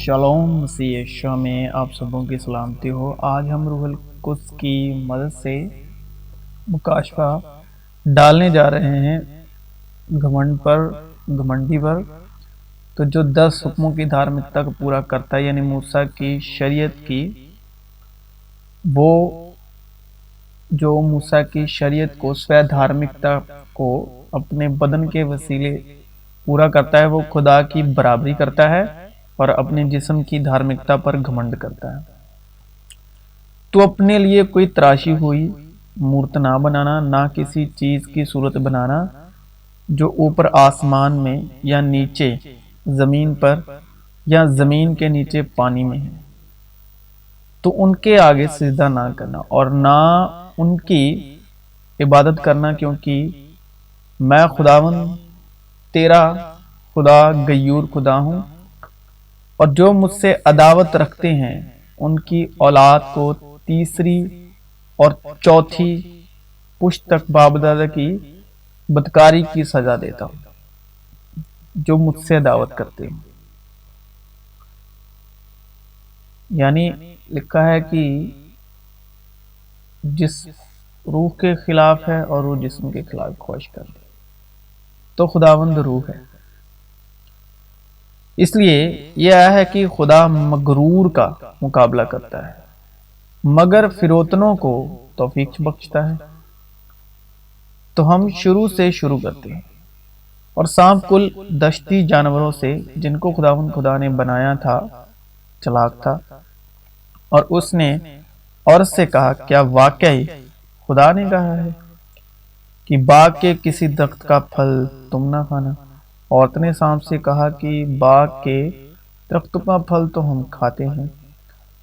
Shalom مسیح یشوع میں آپ سبوں کی سلامتی ہو۔ آج ہم روح القدس کی مدد سے مکاشفہ ڈالنے جا رہے ہیں گھمنڈی پر۔ تو جو 10 حکموں کی دھارمکتا کو پورا کرتا ہے، یعنی موسیٰ کی شریعت کی، وہ جو موسیٰ کی شریعت کو سوے دھارمکتا کو اپنے بدن کے وسیلے پورا کرتا ہے، وہ خدا کی برابری کرتا ہے اور اپنے جسم کی دھارمکتا پر گھمنڈ کرتا ہے۔ تو اپنے لیے کوئی تراشی ہوئی مورت نہ بنانا، نہ کسی چیز کی صورت بنانا جو اوپر آسمان میں یا نیچے زمین پر یا زمین کے نیچے پانی میں ہے، تو ان کے آگے سجدہ نہ کرنا اور نہ ان کی عبادت کرنا، کیونکہ میں خداوند تیرا خدا غیور خدا ہوں، اور جو مجھ سے عداوت رکھتے ہیں ان کی اولاد کو تیسری اور چوتھی پشت تک باپ دادا کی بدکاری کی سزا دیتا ہوں۔ جو مجھ سے عداوت کرتے ہیں، یعنی لکھا ہے کہ جس روح کے خلاف ہے اور وہ جسم کے خلاف خواہش کرتے، تو خداوند روح ہے۔ اس لیے یہ آیا ہے کہ خدا مغرور کا مقابلہ کرتا ہے مگر فروتنوں کو توفیق بخشتا ہے۔ تو ہم شروع سے شروع کرتے ہیں، اور سانپ کل دشتی جانوروں سے جن کو خداوند خدا نے بنایا تھا چلاک تھا، اور اس نے عورت سے کہا، کیا واقعی خدا نے کہا ہے کہ باغ کے کسی درخت کا پھل تم نہ کھانا؟ عورت نے سانپ سے کہا کہ باغ کے درختوں کا پھل تو ہم کھاتے ہیں،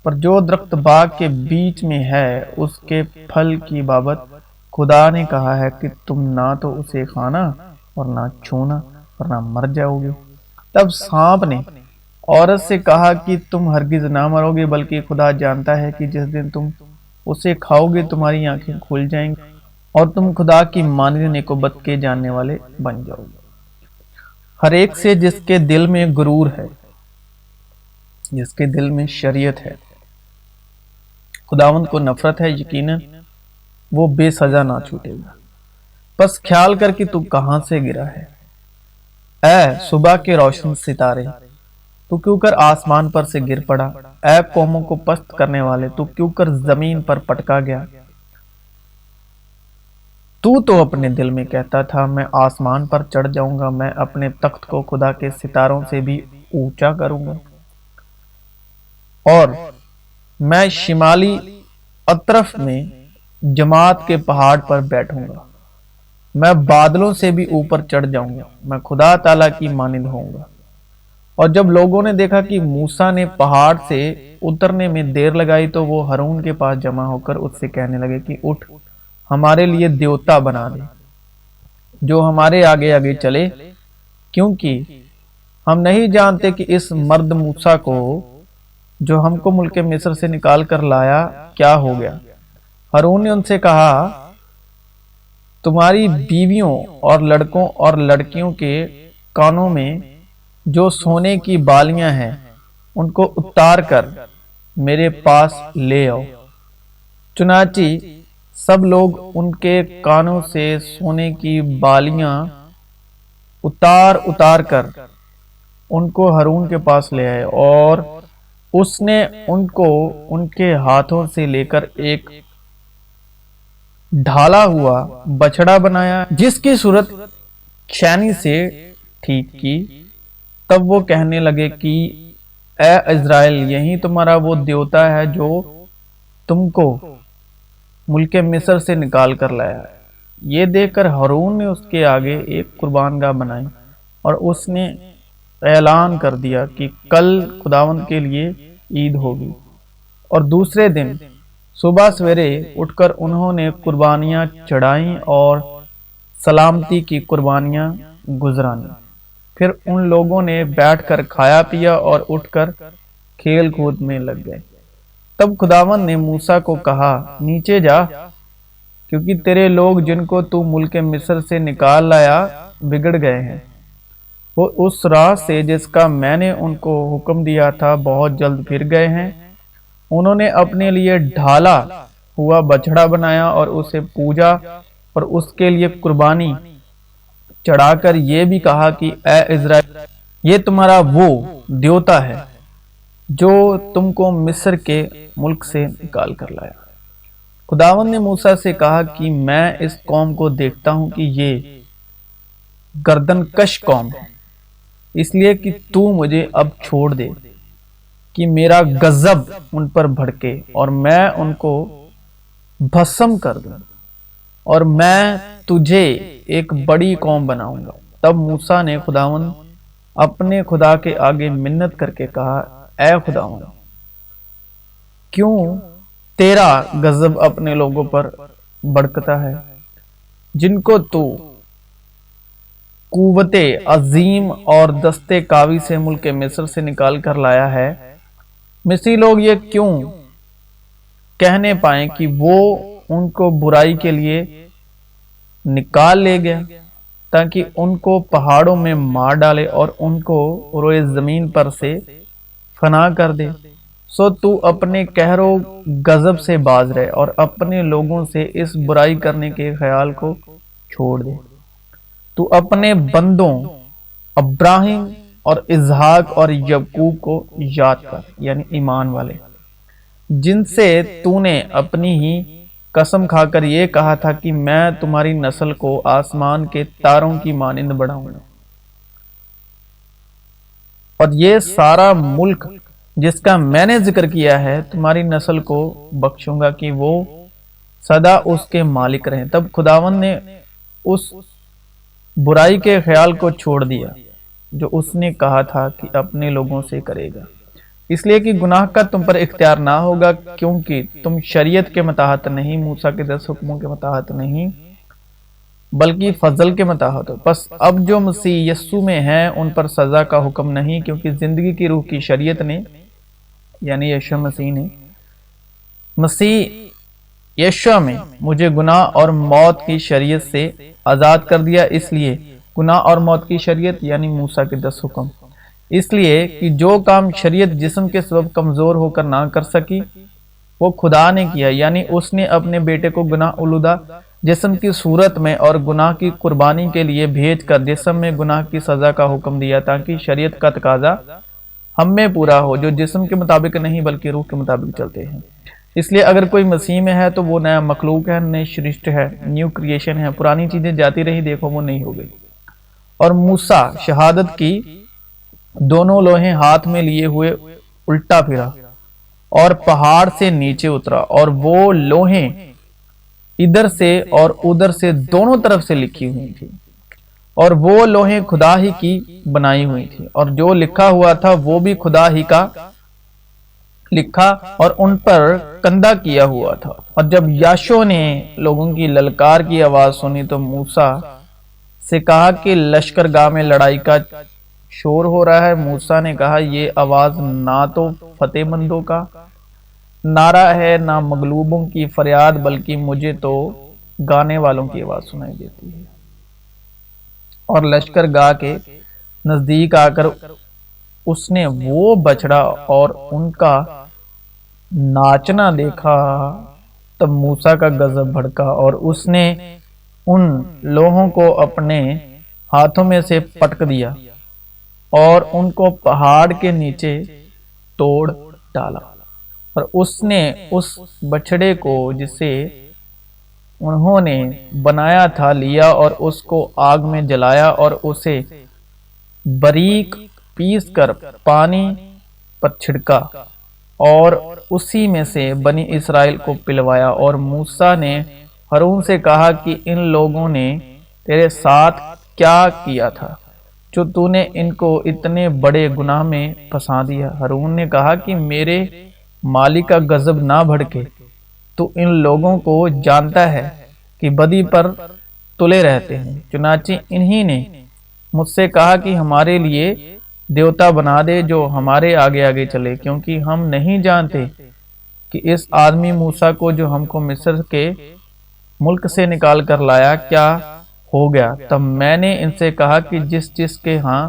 پر جو درخت باغ کے بیچ میں ہے اس کے پھل کی بابت خدا نے کہا ہے کہ تم نہ تو اسے کھانا اور نہ چھونا ورنہ مر جاؤ گے۔ تب سانپ نے عورت سے کہا کہ تم ہرگز نہ مرو گے، بلکہ خدا جانتا ہے کہ جس دن تم اسے کھاؤ گے تمہاری آنکھیں کھل جائیں گی اور تم خدا کی مانند نیک و بد کے جاننے والے بن جاؤ گے۔ ہر ایک سے جس کے دل میں غرور ہے، جس کے دل میں شریعت ہے، خداوند کو نفرت ہے، یقیناً وہ بے سزا نہ چھوٹے گا۔ بس خیال کر کہ تو کہاں سے گرا ہے، اے صبح کے روشن ستارے، تو کیوں کر آسمان پر سے گر پڑا؟ اے قوموں کو پست کرنے والے، تو کیوں کر زمین پر پٹکا گیا؟ تو اپنے دل میں کہتا تھا، میں آسمان پر چڑھ جاؤں گا، میں اپنے تخت کو خدا کے ستاروں سے بھی اونچا کروں گا، اور میں شمالی اطراف میں جماعت کے پہاڑ پر بیٹھوں گا، میں بادلوں سے بھی اوپر چڑھ جاؤں گا، میں خدا تعالیٰ کی مانند ہوں گا۔ اور جب لوگوں نے دیکھا کہ موسیٰ نے پہاڑ سے اترنے میں دیر لگائی، تو وہ ہارون کے پاس جمع ہو کر اس سے کہنے لگے کہ اٹھ، ہمارے لیے دیوتا بنا دے جو ہمارے آگے آگے چلے، کیونکہ ہم نہیں جانتے کہ اس مرد موسیٰ کو جو ہم کو ملک مصر سے نکال کر لایا کیا ہو گیا۔ ہارون نے ان سے کہا، تمہاری بیویوں اور لڑکوں اور لڑکیوں کے کانوں میں جو سونے کی بالیاں ہیں ان کو اتار کر میرے پاس لے آؤ۔ چنانچہ سب لوگ ان کے کانوں سے سونے کی بالیاں اتار کر ان کو ہارون کے پاس لے آئے، اور اس نے ان کو ان کے ہاتھوں سے لے کر ایک ڈھالا ہوا بچڑا بنایا جس کی صورت چھینی سے ٹھیک کی۔ تب وہ کہنے لگے کہ اے اسرائیل، یہی تمہارا وہ دیوتا ہے جو تم کو ملک مصر سے نکال کر لایا ہے۔ یہ دیکھ کر ہارون نے اس کے آگے ایک قربان گاہ بنائی، اور اس نے اعلان کر دیا کہ کل خداوند کے لیے عید ہوگی۔ اور دوسرے دن صبح سویرے اٹھ کر انہوں نے قربانیاں چڑھائیں اور سلامتی کی قربانیاں گزرانی۔ پھر ان لوگوں نے بیٹھ کر کھایا پیا اور اٹھ کر کھیل کود میں لگ گئے۔ تب خداوند نے موسیٰ کو کہا، نیچے جا، کیونکہ تیرے لوگ جن کو تو ملک مصر سے نکال لایا بگڑ گئے ہیں۔ وہ اس راہ سے جس کا میں نے ان کو حکم دیا تھا بہت جلد پھر گئے ہیں۔ انہوں نے اپنے لیے ڈھالا ہوا بچڑا بنایا اور اسے پوجا اور اس کے لیے قربانی چڑھا کر یہ بھی کہا کہ اے اسرائیل، یہ تمہارا وہ دیوتا ہے جو تم کو مصر کے ملک سے نکال کر لایا۔ خداوند نے موسیٰ سے کہا کہ میں اس قوم کو دیکھتا ہوں کہ یہ گردن کش قوم ہے، اس لیے کہ تو مجھے اب چھوڑ دے کہ میرا غضب ان پر بھڑکے اور میں ان کو بھسم کر دوں، اور میں تجھے ایک بڑی قوم بناؤں گا۔ تب موسیٰ نے خداوند اپنے خدا کے آگے منت کر کے کہا، اے خداوند، کیوں تیرا غضب اپنے لوگوں پر بھڑکتا ہے جن کو تو قوت عظیم اور دستے قوی سے ملک مصر سے نکال کر لایا ہے؟ مصری لوگ یہ کیوں کہنے پائیں کہ وہ ان کو برائی کے لیے نکال لے گیا تاکہ ان کو پہاڑوں میں مار ڈالے اور ان کو روئے زمین پر سے فنا کر دے؟ سو تو اپنے قہر و غضب سے باز رہے اور اپنے لوگوں سے اس برائی کرنے کے خیال کو چھوڑ دے۔ تو اپنے بندوں ابراہیم اور اسحاق اور یعقوب کو یاد کر، یعنی ایمان والے، جن سے تو نے اپنی ہی قسم کھا کر یہ کہا تھا کہ میں تمہاری نسل کو آسمان کے تاروں کی مانند بڑھاؤں گا، اور یہ سارا ملک جس کا میں نے ذکر کیا ہے تمہاری نسل کو بخشوں گا کہ وہ سدا اس کے مالک رہیں۔ تب خداوند نے اس برائی کے خیال کو چھوڑ دیا جو اس نے کہا تھا کہ اپنے لوگوں سے کرے گا، اس لیے کہ گناہ کا تم پر اختیار نہ ہوگا، کیونکہ تم شریعت کے متحد نہیں، موسیٰ کے 10 حکموں کے متحد نہیں، بلکہ فضل کے متحد ہو۔ پس اب جو مسیح یسوع میں ہیں ان پر سزا کا حکم نہیں، کیونکہ زندگی کی روح کی شریعت نے، یعنی یشوع مسیح نے، مسیح یشوع میں مجھے گناہ اور موت کی شریعت سے آزاد کر دیا۔ اس لیے گناہ اور موت کی شریعت یعنی موسیٰ کے 10 حکم، اس لیے کہ جو کام شریعت جسم کے سبب کمزور ہو کر نہ کر سکی وہ خدا نے کیا، یعنی اس نے اپنے بیٹے کو گناہ آلودہ جسم کی صورت میں اور گناہ کی قربانی کے لیے بھیج کر جسم میں گناہ کی سزا کا حکم دیا، تاکہ شریعت کا تقاضا ہم میں پورا ہو جو جسم کے مطابق نہیں بلکہ روح کے مطابق چلتے ہیں۔ اس لیے اگر کوئی مسیح میں ہے تو وہ نیا مخلوق ہے، نئی سرشٹی ہے، نیو کریشن ہے، پرانی چیزیں جاتی رہی، دیکھو وہ نہیں ہو گئی۔ اور موسیٰ شہادت کی دونوں لوہیں ہاتھ میں لیے ہوئے الٹا پھرا اور پہاڑ سے نیچے اترا، اور وہ لوہیں ادھر سے اور ادھر سے دونوں طرف سے لکھی ہوئی تھی، اور وہ لوہیں خدا ہی کی بنائی ہوئی تھی، اور جو لکھا ہوا تھا وہ بھی خدا ہی کا لکھا اور ان پر کندہ کیا ہوا تھا۔ اور جب یشوع نے لوگوں کی للکار کی آواز سنی تو موسیٰ سے کہا کہ لشکرگاہ میں لڑائی کا شور ہو رہا ہے۔ موسیٰ نے کہا، یہ آواز نہ تو فتح مندوں کا نعرہ ہے نہ مغلوبوں کی فریاد، بلکہ مجھے تو گانے والوں کی آواز سنائی دیتی ہے۔ اور لشکرگاہ کے نزدیک آ کر اس نے وہ بچڑا اور ان کا ناچنا دیکھا، تب موسیٰ کا غضب بھڑکا اور اس نے ان لوہوں کو اپنے ہاتھوں میں سے پٹک دیا اور ان کو پہاڑ کے نیچے توڑ ڈالا، اور اس نے اس بچڑے کو جسے انہوں نے بنایا تھا لیا اور اس کو آگ میں جلایا اور اسے باریک پیس کر پانی پر چھڑکا اور اسی میں سے بنی اسرائیل کو پلوایا۔ اور موسیٰ نے ہارون سے کہا کہ ان لوگوں نے تیرے ساتھ کیا کیا تھا جو تو نے ان کو اتنے بڑے گناہ میں پھنسا دیا؟ ہارون نے کہا کہ میرے مالک کا غضب نہ بھڑکے، تو ان لوگوں کو جانتا ہے کہ بدی پر تلے رہتے ہیں۔ چنانچہ انہی نے مجھ سے کہا کہ ہمارے لیے دیوتا بنا دے جو ہمارے آگے آگے چلے، کیونکہ ہم نہیں جانتے کہ اس آدمی موسیٰ کو جو ہم کو مصر کے ملک سے نکال کر لایا کیا ہو گیا۔ تب میں نے ان سے کہا کہ جس جس کے ہاں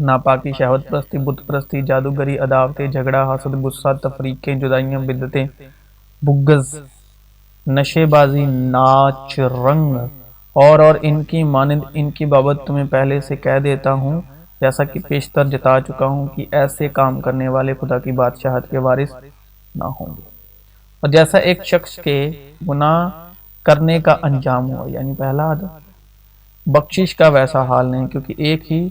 ناپاکی، شہوت پرستی، بت پرستی، جادوگری، عداوتیں، جھگڑا، حسد، غصہ، تفریقیں، جدائیاں، بدعتیں، بغض، نشے بازی، ناچ، رنگ اور ان کی مانند، ان کی بابت تمہیں پہلے سے کہہ دیتا ہوں، جیسا کہ پیشتر جتا چکا ہوں، کہ ایسے کام کرنے والے خدا کی بادشاہت کے وارث نہ ہوں گے۔ اور جیسا ایک شخص کے گناہ کرنے کا انجام ہوا، یعنی پہلا آدم، بخشش کا ویسا حال نہیں، کیونکہ ایک ہی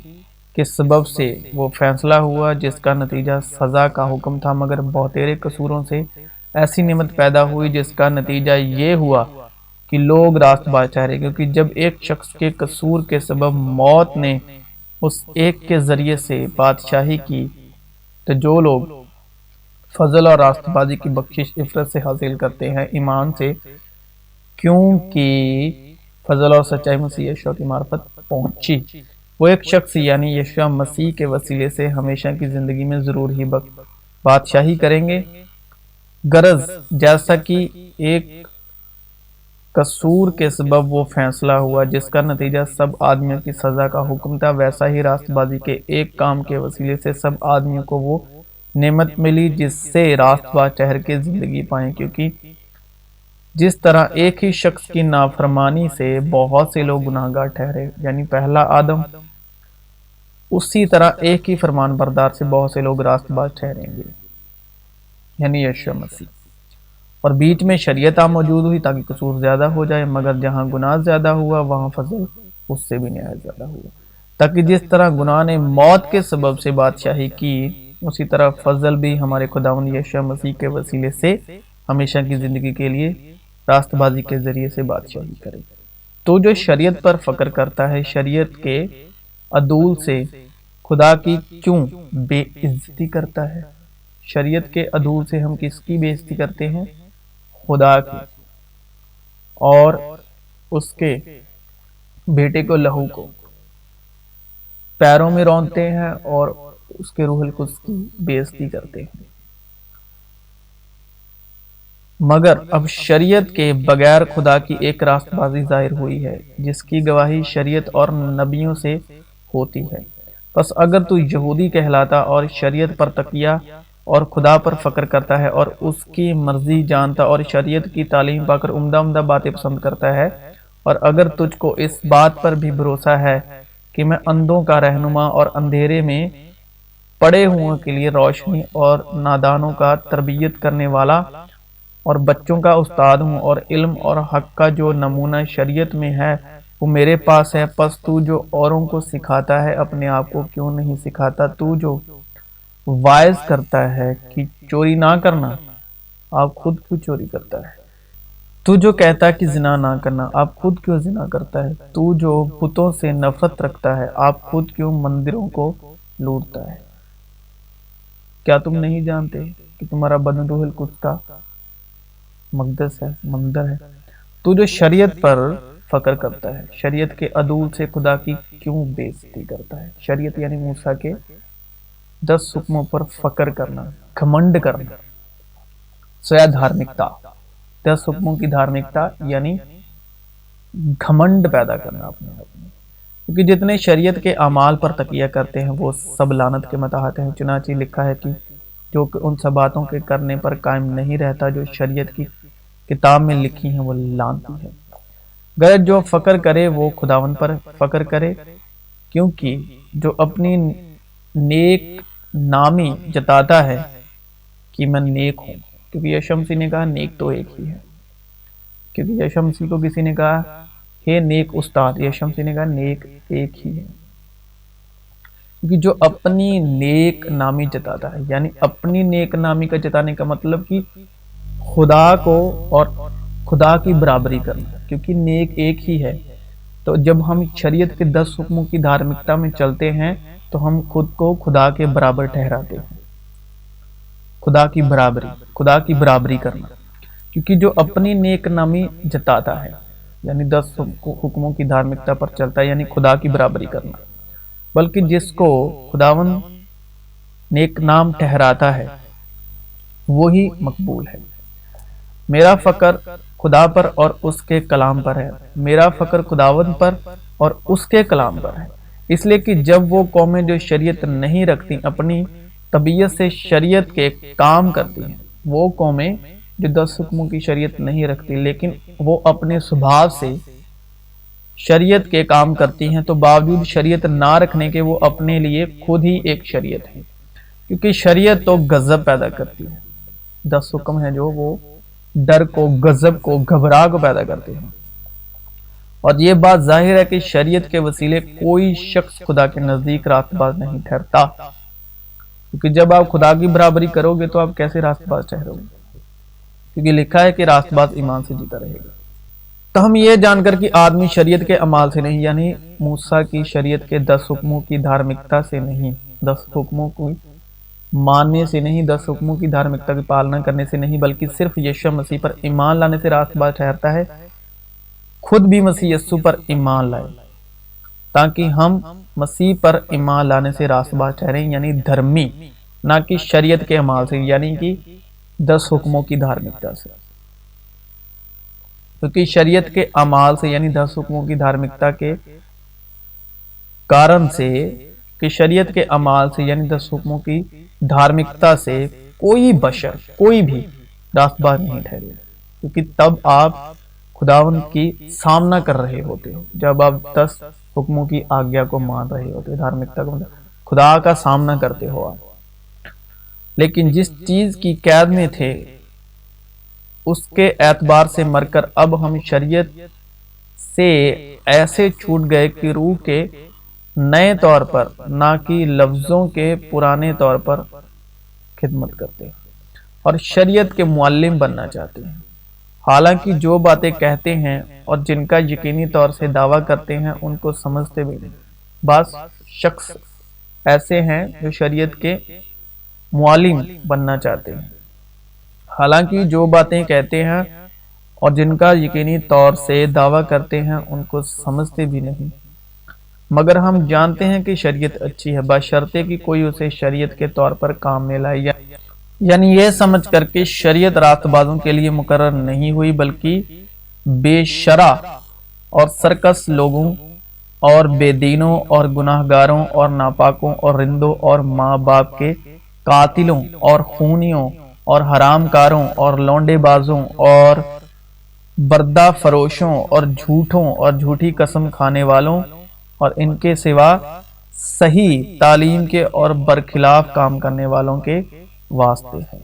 کے سبب سے وہ فیصلہ ہوا جس کا نتیجہ سزا کا حکم تھا، مگر بہتیرے قصوروں سے ایسی نعمت پیدا ہوئی جس کا نتیجہ یہ ہوا کہ لوگ راست باز ٹھہرے، کیونکہ جب ایک شخص کے قصور کے سبب موت نے اس ایک کے ذریعے سے بادشاہی کی، تو جو لوگ فضل اور راست بازی کی بخشش عفرت سے حاصل کرتے ہیں ایمان سے، کیونکہ فضل اور سچائی مسیح یشوع کی معرفت پہنچی، وہ ایک شخص یعنی یشوع مسیح کے وسیلے سے ہمیشہ کی زندگی میں ضرور ہی بادشاہی کریں گے۔ غرض جیسا کہ ایک قصور کے سبب وہ فیصلہ ہوا جس کا نتیجہ سب آدمیوں کی سزا کا حکم تھا، ویسا ہی راست بازی کے ایک کام کے وسیلے سے سب آدمیوں کو وہ نعمت ملی جس سے راست باز ٹھہر کے زندگی پائیں، کیونکہ جس طرح ایک ہی شخص کی نافرمانی سے بہت سے لوگ گناہگار ٹھہرے، یعنی پہلا آدم، اسی طرح ایک ہی فرمان بردار سے بہت سے لوگ راست باز ٹھہریں گے، یعنی یشوع مسیح۔ اور بیچ میں شریعت موجود ہوئی تاکہ قصور زیادہ ہو جائے، مگر جہاں گناہ زیادہ ہوا وہاں فضل اس سے بھی نہایت زیادہ ہوا، تاکہ جس طرح گناہ نے موت کے سبب سے بادشاہی کی، اسی طرح فضل بھی ہمارے خداوند یشوع مسیح کے وسیلے سے ہمیشہ کی زندگی کے لیے راست بازی کے ذریعے سے بادشاہی کرے۔ تو جو شریعت پر فخر کرتا ہے، شریعت کے عدول سے خدا کی کیوں بے عزتی کرتا ہے؟ شریعت کے عدول سے ہم کس کی بے عزتی کرتے ہیں؟ خدا کی اور اس کے بیٹے کو لہو کو پیروں میں رونتے ہیں اور اس کے روح القدس کی بے عزتی کرتے ہیں۔ مگر اب شریعت کے بغیر خدا کی ایک راست بازی ظاہر ہوئی ہے، جس کی گواہی شریعت اور نبیوں سے ہوتی ہے۔ پس اگر تو یہودی کہلاتا اور شریعت پر تکیہ اور خدا پر فخر کرتا ہے اور اس کی مرضی جانتا اور شریعت کی تعلیم پا کر عمدہ باتیں پسند کرتا ہے، اور اگر تجھ کو اس بات پر بھی بھروسہ ہے کہ میں اندھوں کا رہنما اور اندھیرے میں پڑے ہوئوں کے لیے روشنی اور نادانوں کا تربیت کرنے والا اور بچوں کا استاد ہوں، اور علم اور حق کا جو نمونہ شریعت میں ہے وہ میرے پاس ہے، پس تو جو اوروں کو سکھاتا ہے اپنے آپ کو کیوں نہیں سکھاتا؟ تو جو وائز کرتا ہے کہ چوری نہ کرنا، آپ خود کیوں چوری کرتا ہے؟ تو جو کہتا ہے کہ زنا نہ کرنا، آپ خود کیوں زنا کرتا ہے؟ تو جو بتوں سے نفرت رکھتا ہے، آپ خود کیوں مندروں کو لوٹتا ہے؟ کیا تم نہیں جانتے کہ تمہارا بدن روح القدس کا مقدس ہے، مندر ہے؟ تو جو شریعت پر فخر کرتا ہے، شریعت کے عدول سے خدا کی کیوں بے عزتی کرتا ہے؟ شریعت یعنی موسیٰ کے 10 حکموں پر فخر کرنا، گھمنڈ کرنا، سویا دھارمکتا، 10 حکموں کی دھارمکتا یعنی گھمنڈ پیدا کرنا اپنے آپ میں، کیونکہ جتنے شریعت کے اعمال پر تکیہ کرتے ہیں وہ سب لعنت کے متحد ہیں، چنانچہ لکھا ہے کہ جو ان سب باتوں کے کرنے پر قائم نہیں رہتا جو شریعت کی کتاب میں لکھی ہیں وہ لعنتی ہے۔ غرض جو فخر کرے وہ خداوند پر فخر کرے، کیونکہ جو اپنی نیک نامی جتاتا ہے کہ میں نیک ہوں، کیونکہ یشوع مسیح نے کہا نیک تو ایک ہی ہے، کیونکہ یشوع مسیح کو کسی نے کہا ہے نیک استاد، یشوع مسیح نے کہا نیک ایک ہی ہے، کیونکہ جو اپنی نیک نامی جتاتا ہے، یعنی اپنی نیک نامی کا جتانے کا مطلب کہ خدا کو اور خدا کی برابری کرنا، کیونکہ نیک ایک ہی ہے۔ تو جب ہم شریعت کے 10 حکموں کی دھارمکتا میں چلتے ہیں تو ہم خود کو خدا کے برابر ٹھہراتے ہیں۔ خدا کی برابری کرنا، کیونکہ جو اپنی نیک نامی جتاتا ہے یعنی 10 حکموں کی دھارمکتا پر چلتا ہے، یعنی خدا کی برابری کرنا، بلکہ جس کو خداوند نیک نام ٹھہراتا ہے وہی مقبول ہے۔ میرا فخر خدا پر اور اس کے کلام پر ہے، میرا فخر خداوند پر اور اس کے کلام پر ہے، اس لیے کہ جب وہ قومیں جو شریعت نہیں رکھتی اپنی طبیعت سے شریعت کے کام کرتی ہیں، وہ قومیں جو 10 حکموں کی شریعت نہیں رکھتی لیکن وہ اپنے سبھاؤ سے شریعت کے کام کرتی ہیں، تو باوجود شریعت نہ رکھنے کے وہ اپنے لیے خود ہی ایک شریعت ہے، کیونکہ شریعت تو غضب پیدا کرتی ہے۔ 10 حکم ہیں جو وہ ڈر کو، غضب کو، گھبراہ کو پیدا کرتے ہیں، اور یہ بات ظاہر ہے کہ شریعت کے وسیلے کوئی شخص خدا کے نزدیک راست باز نہیں ٹھہرتا، کیونکہ جب آپ خدا کی برابری کرو گے تو آپ کیسے راست باز ٹھہرو گے؟ کیونکہ لکھا ہے کہ راست باز ایمان سے جیتا رہے گا۔ تو ہم یہ جان کر کہ آدمی شریعت کے اعمال سے نہیں، یعنی موسیٰ کی شریعت کے 10 حکموں کی دھارمکتا سے نہیں، 10 حکموں کو ماننے سے نہیں، 10 حکموں کی دھارمکتا کی پالنا کرنے سے نہیں، بلکہ صرف یسوع مسیح پر ایمان لانے سے راست باز ٹھہرتا ہے۔ خود بھی مسیح یسوع پر ایمان لائے تاکہ ہم مسیح پر ایمان لانے سے راست باز ٹھہریں، یعنی دھرمی، نہ کہ شریعت کے اعمال سے، یعنی کہ 10 حکموں کی دھارمکتا سے۔ کیونکہ شریعت کے اعمال سے یعنی 10 حکموں کی دھارمکتا کے کارن سے، کہ شریعت کے اعمال سے یعنی 10 حکموں کی دھارمکتا سے کوئی بشر، کوئی بھی راست باز نہیں ٹھہرے، کیونکہ تب آپ خداوند کی سامنا کر رہے ہوتے ہو، جب آپ 10 حکموں کی آگیا کو مان رہے ہوتے، دھارمکتا کو خدا کا سامنا کرتے ہو آپ۔ لیکن جس چیز کی قید میں تھے اس کے اعتبار سے مر کر اب ہم شریعت سے ایسے چھوٹ گئے کہ روح کے نئے طور پر، نہ کہ لفظوں کے پرانے طور پر خدمت کرتے ہیں اور شریعت کے معلم بننا چاہتے ہیں، حالانکہ جو باتیں کہتے ہیں اور جن کا یقینی طور سے دعویٰ کرتے ہیں ان کو سمجھتے بھی نہیں۔ بعض شخص ایسے ہیں جو شریعت کے معلم بننا چاہتے ہیں، حالانکہ جو باتیں کہتے ہیں اور جن کا یقینی طور سے دعویٰ کرتے ہیں ان کو سمجھتے بھی نہیں۔ مگر ہم جانتے ہیں کہ شریعت اچھی ہے، بشرطے کہ کوئی اسے شریعت کے طور پر کام میں لائے، یعنی یہ سمجھ کر کہ شریعت راست بازوں کے لیے مقرر نہیں ہوئی بلکہ بے شرع اور سرکش لوگوں اور بے دینوں اور گناہ گاروں اور ناپاکوں اور رندوں اور ماں باپ کے قاتلوں اور خونیوں اور حرام کاروں اور لونڈے بازوں اور بردہ فروشوں اور جھوٹوں اور جھوٹی قسم کھانے والوں اور ان کے سوا صحیح تعلیم کے اور برخلاف کام کرنے والوں کے واسطے ہے۔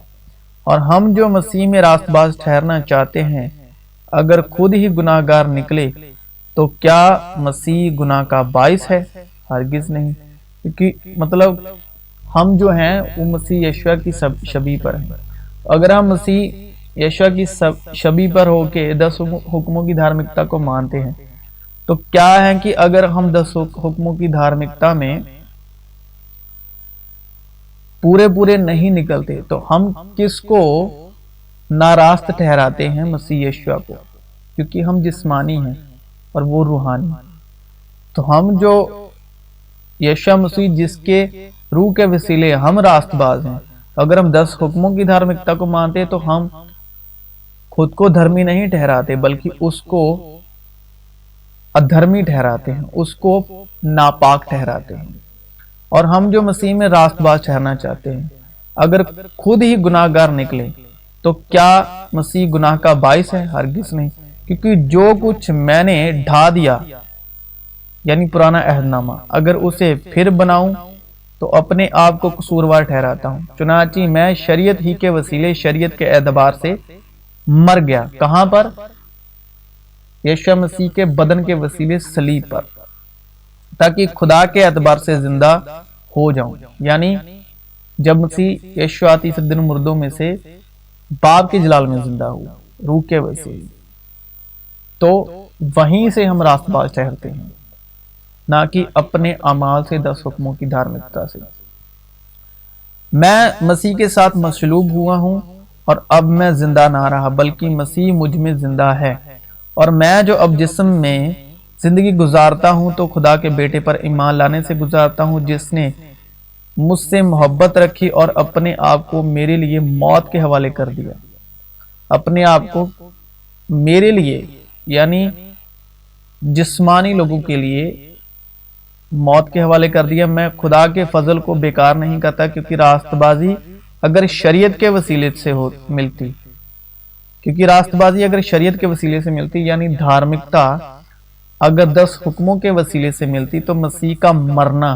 اور ہم جو مسیح میں راست باز ٹھہرنا چاہتے ہیں اگر خود ہی گناہ گار نکلے تو کیا مسیح گناہ کا باعث ہے؟ ہرگز نہیں، کیونکہ مطلب ہم جو ہیں وہ مسیح یشوع کی شبیہ پر ہیں۔ اگر ہم مسیح یشوع کی شبیہ پر ہو کے 10 حکموں کی دھارمکتا کو مانتے ہیں تو کیا ہے کہ اگر ہم 10 حکموں کی دھارمکتا میں پورے نہیں نکلتے تو ہم کس کو ناراست ٹھہراتے ہیں؟ مسیح یشوع کو، کیونکہ ہم جسمانی ہیں اور وہ روحانی۔ تو ہم جو یشوع مسیح جس کے روح کے وسیلے ہم راست باز ہیں، اگر ہم 10 حکموں کی دھارمکتا کو مانتے تو ہم خود کو دھرمی نہیں ٹھہراتے بلکہ اس کو ادھرمی ٹھہراتے ہیں، اس کو ناپاک ٹھہراتے ہیں۔ اور ہم جو مسیح میں راست باز ٹھہرنا چاہتے ہیں اگر خود ہی گناہ گار نکلے تو کیا مسیح گناہ کا باعث ہے؟ ہرگز نہیں، کیونکہ جو کچھ میں نے ڈھا دیا یعنی پرانا عہد نامہ، اگر اسے پھر بناؤں تو اپنے آپ کو قصوروار ٹھہراتا ہوں۔ چنانچہ میں شریعت ہی کے وسیلے، شریعت کے اعتبار سے مر گیا۔ کہاں پر؟ یشوع مسیح کے بدن کے وسیلے صلیب پر، تاکہ خدا کے اعتبار سے زندہ ہو جاؤں، یعنی جب مسیح یشوع تیسرے دن مردوں میں سے باپ کے جلال میں زندہ ہوا روح کے وسیلے، تو وہیں سے ہم راست باز ٹھہرتے ہیں، نہ کہ اپنے اعمال سے 10 حکموں کی دھارمکتا سے۔ میں مسیح کے ساتھ مصلوب ہوا ہوں اور اب میں زندہ نہ رہا بلکہ مسیح مجھ میں زندہ ہے، اور میں جو اب جسم میں زندگی گزارتا ہوں تو خدا کے بیٹے پر ایمان لانے سے گزارتا ہوں، جس نے مجھ سے محبت رکھی اور اپنے آپ کو میرے لیے موت کے حوالے کر دیا۔ اپنے آپ کو میرے لیے یعنی جسمانی لوگوں کے لیے موت کے حوالے کر دیا۔ میں خدا کے فضل کو بیکار نہیں کرتا، کیونکہ راست بازی اگر شریعت کے وسیلے سے ملتی، یعنی دھارمکتا اگر 10 حکموں کے وسیلے سے ملتی تو مسیح کا مرنا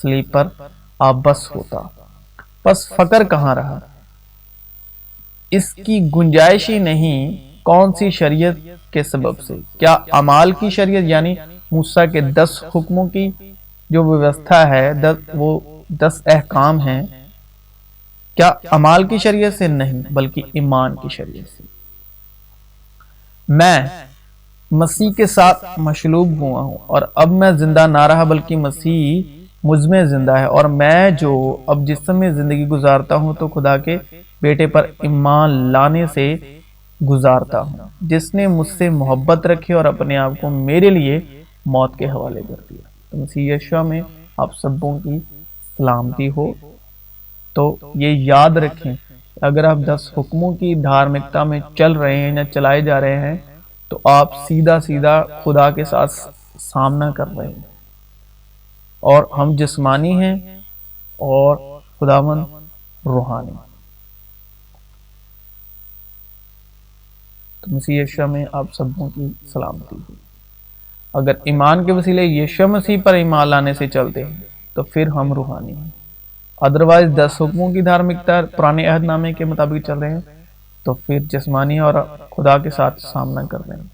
صلیب پر آبس ہوتا۔ پس فقر کہاں رہا؟ اس کی گنجائش ہی نہیں۔ کون سی شریعت کے سبب سے؟ کیا اعمال کی شریعت یعنی موسیٰ کے 10 حکموں کی جو ویوستھا ہے، وہ 10 احکام ہیں، کیا اعمال کی شریعت سے؟ نہیں، بلکہ ایمان کی شریعت سے۔ میں مسیح کے ساتھ مصلوب ہوا ہوں، اور اب میں زندہ نہ رہا بلکہ مسیح مجھ میں زندہ ہے، اور میں جو اب جسم میں زندگی گزارتا ہوں تو خدا کے بیٹے پر ایمان لانے سے گزارتا ہوں، جس نے مجھ سے محبت رکھی اور اپنے آپ کو میرے لیے موت کے حوالے کر دیا۔ تو مسیح یشوع میں آپ سبوں کی سلامتی ہو۔ تو یہ یاد رکھیں، اگر آپ 10 حکموں کی دھارمکتا میں چل رہے ہیں یا چلائے جا رہے ہیں تو آپ سیدھا خدا کے ساتھ سامنا کر رہے ہیں، اور ہم جسمانی ہیں اور خداوند روحانی۔ تو مسیح یشوع میں آپ سبوں کی سلامتی ہو۔ اگر ایمان کے وسیلے یشوع مسیح پر ایمان لانے سے چلتے ہیں تو پھر ہم روحانی ہیں، ادروائز 10 حکموں کی دھارمکتا پرانے عہد نامے کے مطابق چل رہے ہیں تو پھر جسمانی اور خدا کے ساتھ سامنا کر رہے ہیں۔